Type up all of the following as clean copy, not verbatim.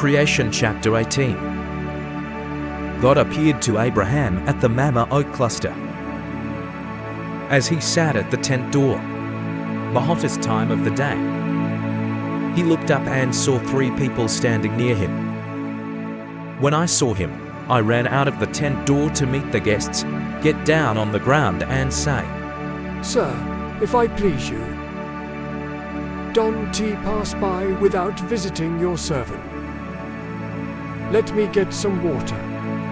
Creation chapter 18. God appeared to Abraham at the Mamre oak cluster as he sat at the tent door, the hottest time of the day. He looked up and saw 3 people standing near him. When I saw him, I ran out of the tent door to meet the guests, get down on the ground and say, "Sir, if I please you, don't pass by without visiting your servant. Let me get some water.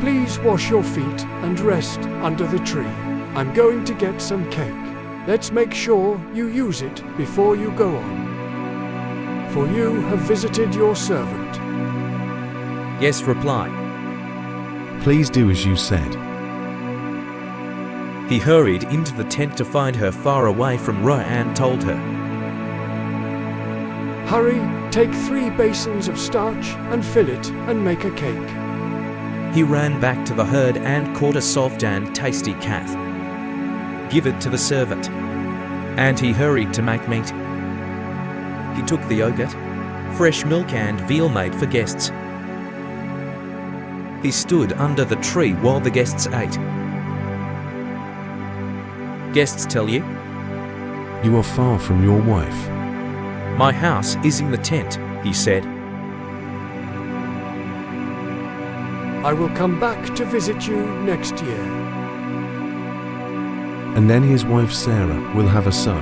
Please wash your feet and rest under the tree. I'm going to get some cake. Let's make sure you use it before you go on. For you have visited your servant." Yes replied. "Please do as you said." He hurried into the tent to find her far away from Ro and told her, "Hurry, take 3 basins of starch and fill it and make a cake." He ran back to the herd and caught a soft and tasty calf. "Give it to the servant." And he hurried to make meat. He took the yogurt, fresh milk and veal made for guests. He stood under the tree while the guests ate. "Guests tell you, "You are far from your wife." my house is in the tent," he said. "I will come back to visit you next year." And then his wife Sarah will have a son.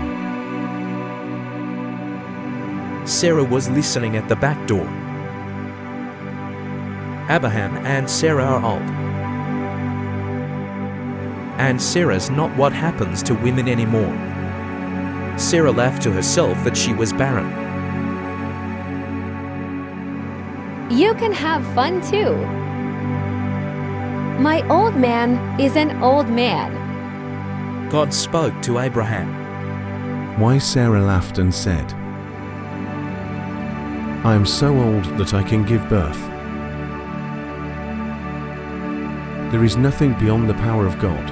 Sarah was listening at the back door. Abraham and Sarah are old, and Sarah's not what happens to women anymore. Sarah laughed to herself that she was barren. You can have fun too. My old man is an old man. God spoke to Abraham. Why Sarah laughed and said, "I am so old that I can give birth. There is nothing beyond the power of God.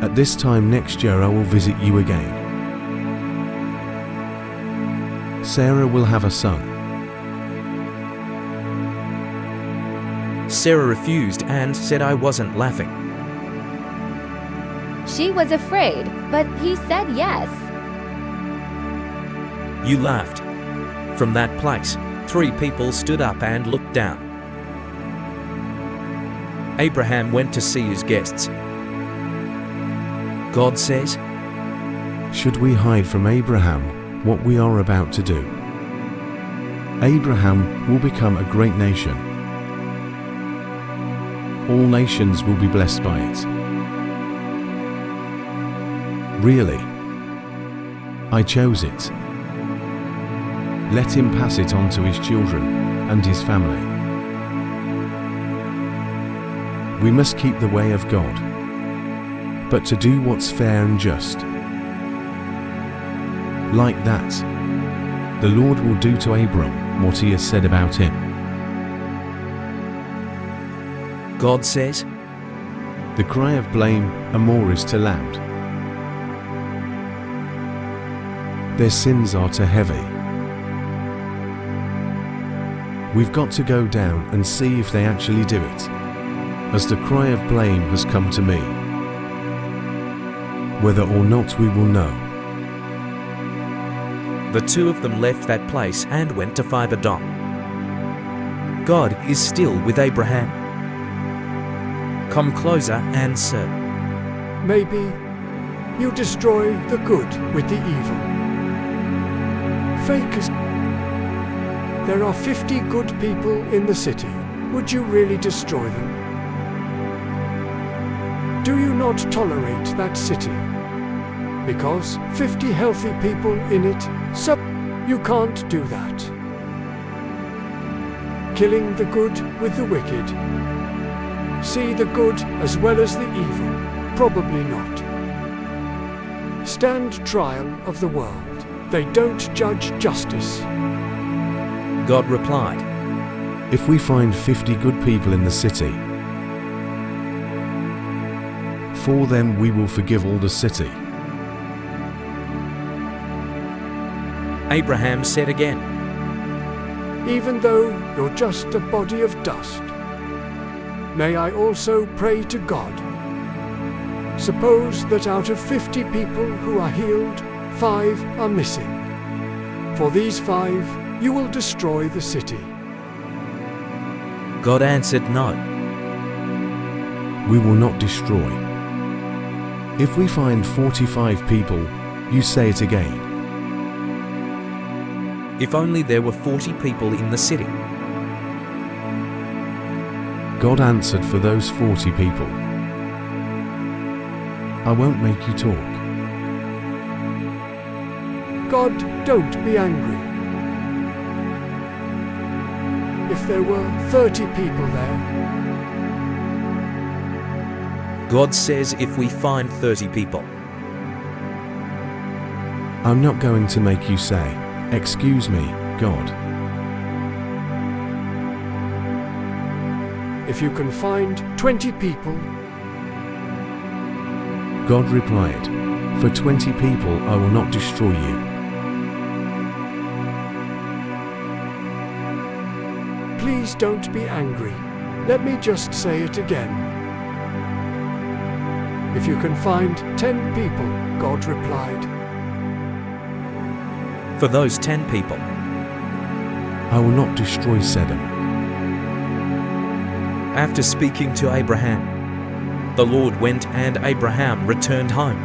At this time next year I will visit you again. Sarah will have a son." Sarah refused and said I wasn't laughing. She was afraid, but he said yes. You laughed. From that place, 3 people stood up and looked down. Abraham went to see his guests. God says, Should we hide from Abraham what we are about to do? Abraham will become a great nation. All nations will be blessed by it. Really, I chose it. Let him pass it on to his children and his family. We must keep the way of God, but to do what's fair and just. Like that, the Lord will do to Abram what he has said about him. God says, The cry of blame and more is too loud. Their sins are too heavy. We've got to go down and see if they actually do it, as the cry of blame has come to me. Whether or not we will know. The 2 of them left that place and went to Sodom. God is still with Abraham. Come closer and serve. Maybe you destroy the good with the evil. Fakers. There are 50 good people in the city. Would you really destroy them? Do you not tolerate that city? Because 50 healthy people in it, so you can't do that. Killing the good with the wicked. See the good as well as the evil? Probably not. Stand trial of the world. They don't judge justice. God replied, If we find 50 good people in the city, for them we will forgive all the city. Abraham said again, even though you're just a body of dust. May I also pray to God? Suppose that out of 50 people who are healed, 5 are missing. For these 5, you will destroy the city. God answered, "No." We will not destroy. If we find 45 people, you say it again. If only there were 40 people in the city. God answered for those 40 people. I won't make you talk. God, don't be angry. If there were 30 people there, God says if we find 30 people. I'm not going to make you say, "Excuse me, God." if you can find 20 people, God replied, "For 20 people I will not destroy you." please don't be angry. Let me just say it again. If you can find 10 people, God replied, For those 10 people, I will not destroy Sodom. after speaking to Abraham, the Lord went and Abraham returned home.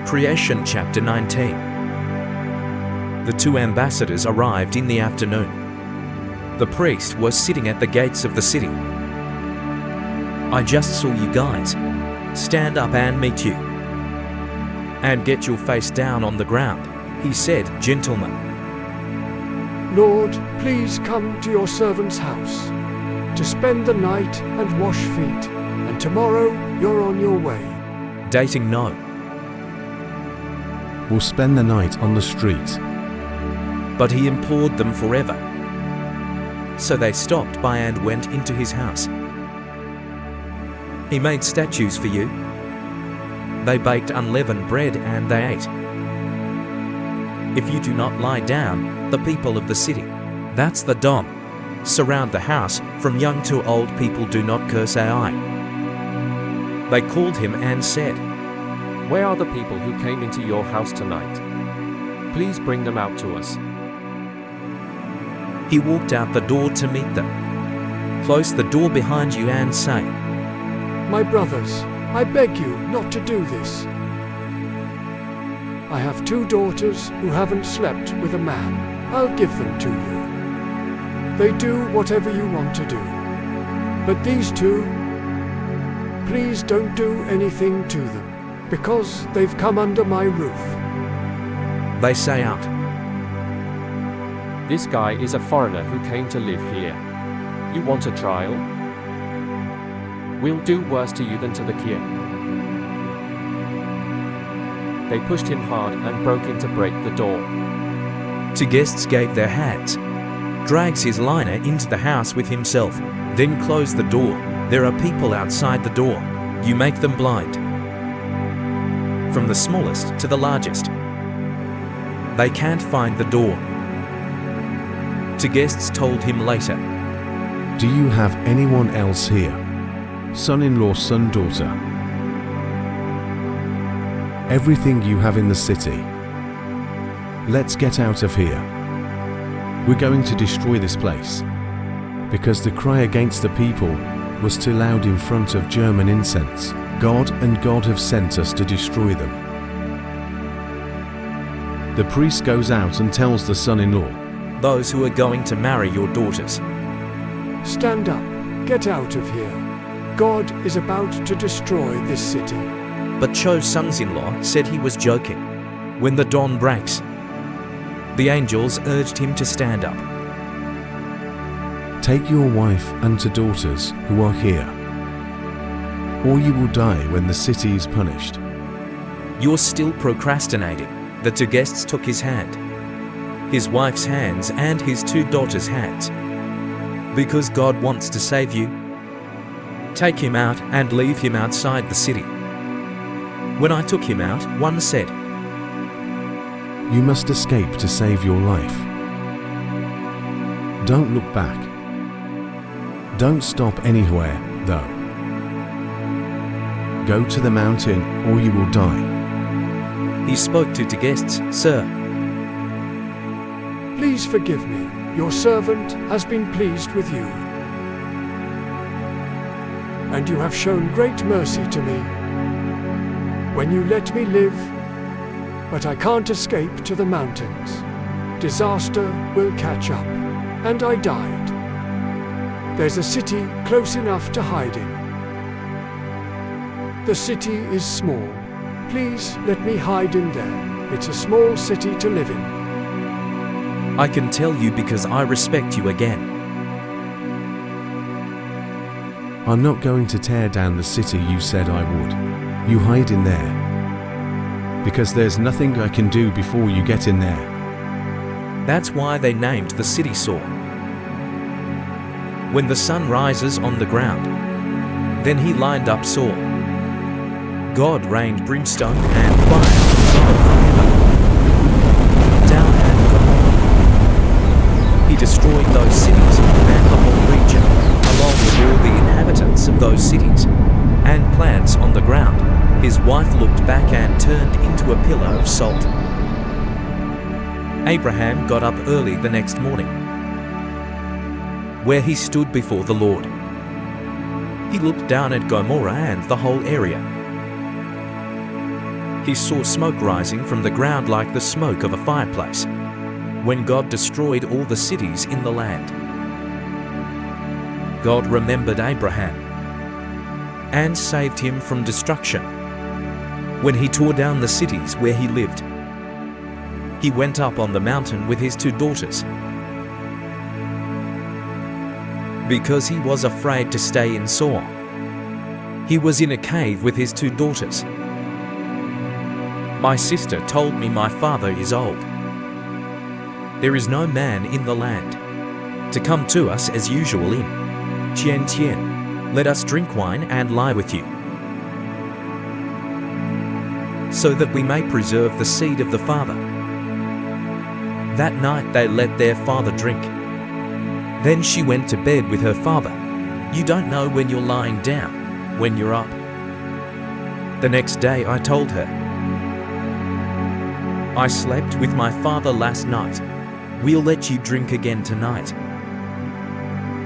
Creation chapter 19. The 2 ambassadors arrived in the afternoon. The priest was sitting at the gates of the city. "I just saw you guys. Stand up and meet you. And get your face down on the ground," he said, "Gentlemen." Lord, please come to your servant's house to spend the night and wash feet, and tomorrow you're on your way. Dating no. We'll spend the night on the street. But he implored them forever. So they stopped by and went into his house. He made statues for you. They baked unleavened bread and they ate. If you do not lie down, the people of the city, that's the Dom, surround the house, from young to old people do not curse Ai. They called him and said, Where are the people who came into your house tonight? Please bring them out to us. He walked out the door to meet them. Close the door behind you and say, My brothers, I beg you not to do this. I have 2 daughters who haven't slept with a man. I'll give them to you. They do whatever you want to do. But these 2, please don't do anything to them, because they've come under my roof. They say out, This guy is a foreigner who came to live here. You want a trial? We'll do worse to you than to the king. They pushed him hard and broke in to break the door. 2 guests gave their hands, drags his liner into the house with himself, then close the door. There are people outside the door. You make them blind. From the smallest to the largest. They can't find the door. 2 guests told him later, Do you have anyone else here? Son-in-law, son, daughter. Everything you have in the city. Let's get out of here. We're going to destroy this place. Because the cry against the people was too loud in front of German incense. God have sent us to destroy them. The priest goes out and tells the son-in-law, those who are going to marry your daughters, Stand up, get out of here. God is about to destroy this city. But Cho's sons-in-law said he was joking. When the dawn breaks, the angels urged him to stand up. Take your wife and 2 daughters who are here, or you will die when the city is punished. You're still procrastinating. The 2 guests took his hand, his wife's hands and his 2 daughters' hands. Because God wants to save you, take him out and leave him outside the city. When I took him out, one said, You must escape to save your life. Don't look back. Don't stop anywhere, though. Go to the mountain or you will die. He spoke to the guests, "Sir, Please forgive me. Your servant has been pleased with you. And you have shown great mercy to me when you let me live, but I can't escape to the mountains. Disaster will catch up, and I died. There's a city close enough to hide in. The city is small. Please let me hide in there. It's a small city to live in." I can tell you because I respect you again. I'm not going to tear down the city you said I would. You hide in there. Because there's nothing I can do before you get in there. That's why they named the city Sodom. When the sun rises on the ground, then he lined up Sodom. God rained brimstone and fire from heaven down and Gomorrah. He destroyed those cities and the whole region, along with all the inhabitants of those cities and plants on the ground. His wife looked back and turned into a pillar of salt. Abraham got up early the next morning, where he stood before the Lord. He looked down at Gomorrah and the whole area. He saw smoke rising from the ground like the smoke of a fireplace, when God destroyed all the cities in the land. God remembered Abraham and saved him from destruction when he tore down the cities where he lived. He went up on the mountain with his 2 daughters because he was afraid to stay in Sodom. He was in a cave with his 2 daughters. My sister told me my father is old. There is no man in the land to come to us as usual in Tian Tian. Let us drink wine and lie with you, so that we may preserve the seed of the father. That night they let their father drink. Then she went to bed with her father. You don't know when you're lying down, when you're up. The next day I told her, I slept with my father last night. We'll let you drink again tonight.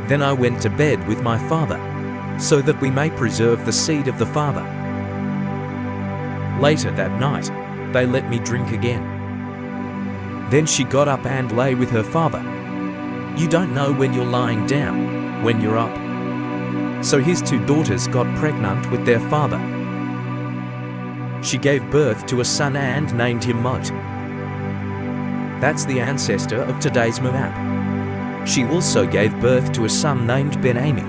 Then I went to bed with my father, so that we may preserve the seed of the father. Later that night, they let me drink again. Then she got up and lay with her father. You don't know when you're lying down, when you're up. So his 2 daughters got pregnant with their father. She gave birth to a son and named him Mot. That's the ancestor of today's Moab. She also gave birth to a son named Ben-Ami.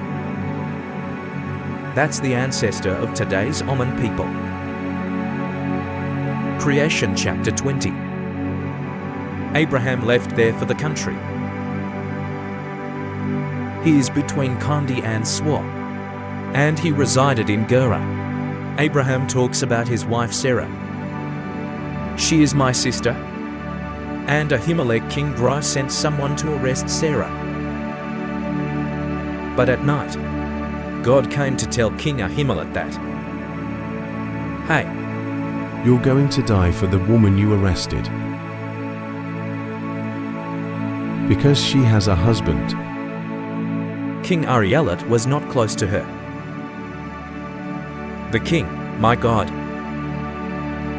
That's the ancestor of today's Ammon people. Creation chapter 20. Abraham left there for the country. He is between Kandi and Swar, and he resided in Gerar. Abraham talks about his wife Sarah. She is my sister. And Ahimelech king Gra sent someone to arrest Sarah. But at night, God came to tell King Ahimelech that, hey, You're going to die for the woman you arrested. Because she has a husband. King Arielot was not close to her. The king, my God,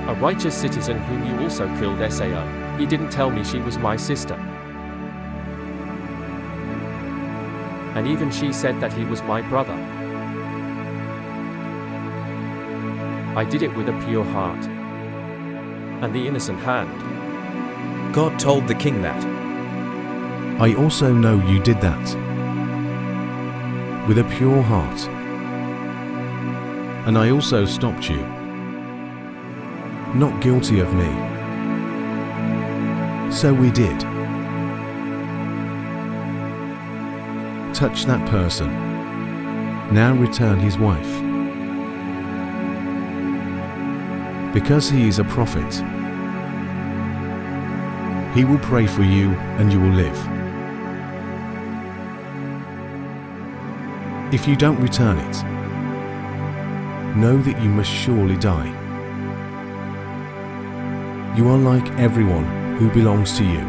A righteous citizen whom you also killed Sao. He didn't tell me she was my sister. And even she said that he was my brother. I did it with a pure heart and the innocent hand. God told the king that. I also know you did that. With a pure heart. And I also stopped you. Not guilty of me. So we did. Touch that person. Now return his wife. Because he is a prophet. He will pray for you and you will live. If you don't return it, know that you must surely die. You are like everyone who belongs to you.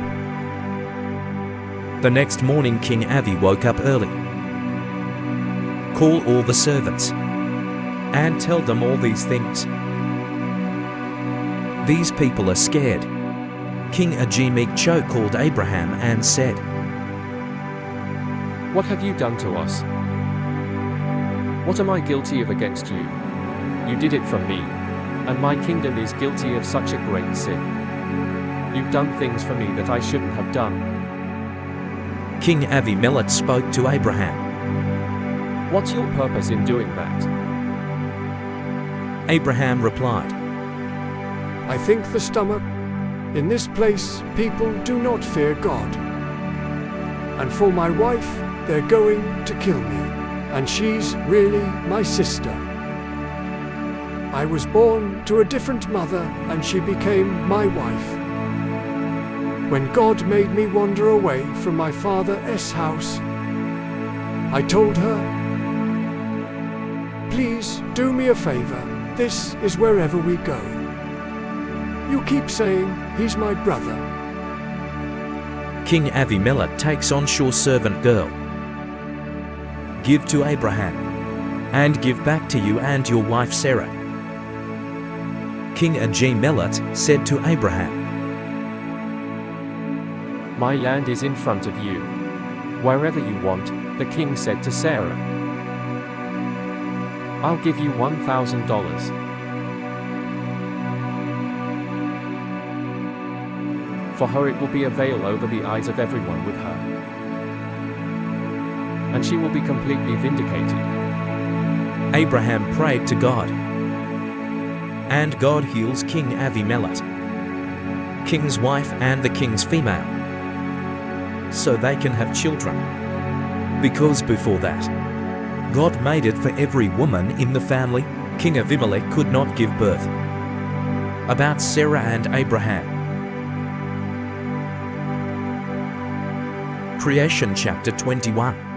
The next morning King Avi woke up early. Call all the servants and tell them all these things. These people are scared. King Ajimikcho called Abraham and said, What have you done to us? What am I guilty of against you? You did it from me, and my kingdom is guilty of such a great sin. You've done things for me that I shouldn't have done. King Avimelech spoke to Abraham. What's your purpose in doing that? Abraham replied, I think the stomach. In this place, people do not fear God. And for my wife, they're going to kill me, and she's really my sister. I was born to a different mother, and she became my wife. When God made me wander away from my father's house, I told her, please do me a favor, this is wherever we go. You keep saying he's my brother. King Avimelech takes on shore servant girl. Give to Abraham, and give back to you and your wife Sarah. King Abimelech said to Abraham, My land is in front of you. Wherever you want, the king said to Sarah. I'll give you $1,000. For her it will be a veil over the eyes of everyone with her. And she will be completely vindicated. Abraham prayed to God, and God heals King Avimelech, king's wife and the king's female, so they can have children. Because before that, God made it for every woman in the family, King Avimelech could not give birth. About Sarah and Abraham. Creation chapter 21.